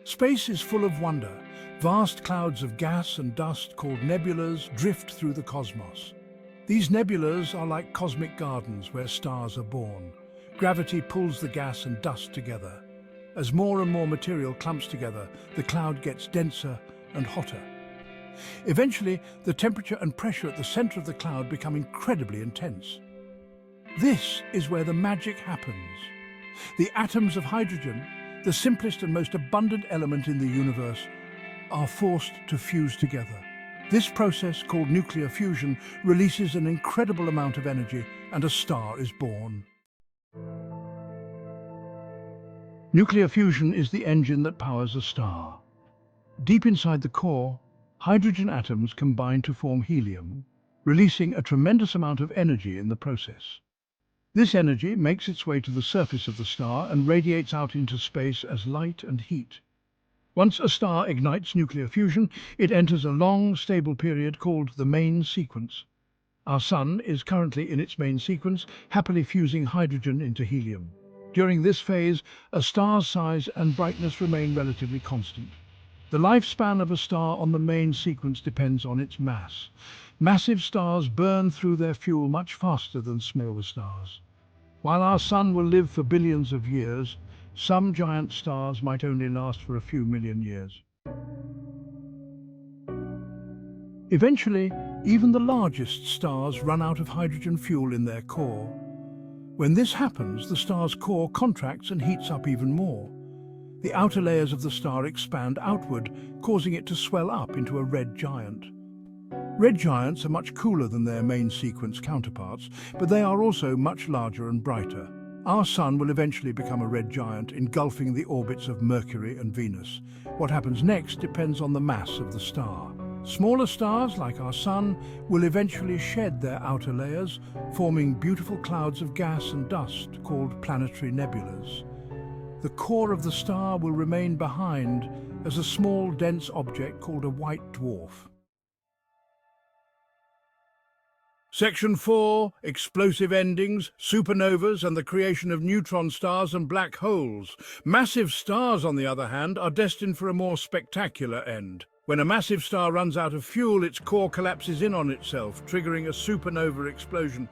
Space is full of wonder. Vast clouds of gas and dust called nebulas drift through the cosmos. These nebulas are like cosmic gardens where stars are born. Gravity pulls the gas and dust together. As more and more material clumps together, the cloud gets denser and hotter. Eventually, the temperature and pressure at the center of the cloud become incredibly intense. This is where the magic happens. The atoms of hydrogen, the simplest and most abundant element in the universe, are forced to fuse together. This process, called nuclear fusion, releases an incredible amount of energy and a star is born. Nuclear fusion is the engine that powers a star. Deep inside the core, hydrogen atoms combine to form helium, releasing a tremendous amount of energy in the process. This energy makes its way to the surface of the star and radiates out into space as light and heat. Once a star ignites nuclear fusion, it enters a long, stable period called the main sequence. Our Sun is currently in its main sequence, happily fusing hydrogen into helium. During this phase, a star's size and brightness remain relatively constant. The lifespan of a star on the main sequence depends on its mass. Massive stars burn through their fuel much faster than smaller stars. While our Sun will live for billions of years, some giant stars might only last for a few million years. Eventually, even the largest stars run out of hydrogen fuel in their core. When this happens, the star's core contracts and heats up even more. The outer layers of the star expand outward, causing it to swell up into a red giant. Red giants are much cooler than their main sequence counterparts, but they are also much larger and brighter. Our Sun will eventually become a red giant, engulfing the orbits of Mercury and Venus. What happens next depends on the mass of the star. Smaller stars, like our Sun, will eventually shed their outer layers, forming beautiful clouds of gas and dust called planetary nebulas. The core of the star will remain behind as a small, dense object called a white dwarf. Section 4. Explosive endings, supernovas and the creation of neutron stars and black holes. Massive stars, on the other hand, are destined for a more spectacular end. When a massive star runs out of fuel, its core collapses in on itself, triggering a supernova explosion.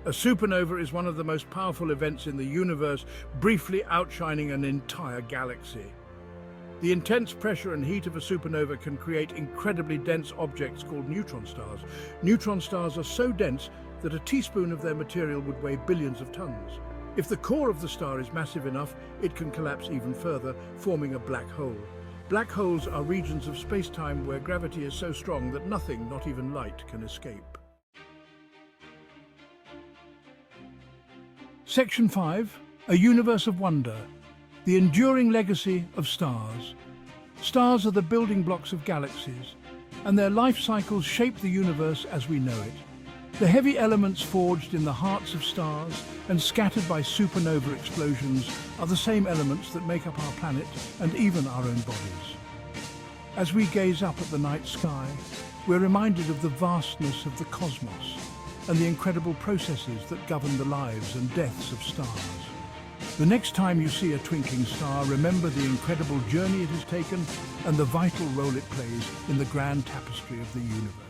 A supernova is one of the most powerful events in the universe, briefly outshining an entire galaxy. The intense pressure and heat of a supernova can create incredibly dense objects called neutron stars. Neutron stars are so dense that a teaspoon of their material would weigh billions of tons. If the core of the star is massive enough, it can collapse even further, forming a black hole. Black holes are regions of space-time where gravity is so strong that nothing, not even light, can escape. Section 5. A universe of wonder. The enduring legacy of stars. Stars are the building blocks of galaxies, and their life cycles shape the universe as we know it. The heavy elements forged in the hearts of stars and scattered by supernova explosions are the same elements that make up our planet and even our own bodies. As we gaze up at the night sky, we're reminded of the vastness of the cosmos and the incredible processes that govern the lives and deaths of stars. The next time you see a twinkling star, remember the incredible journey it has taken and the vital role it plays in the grand tapestry of the universe.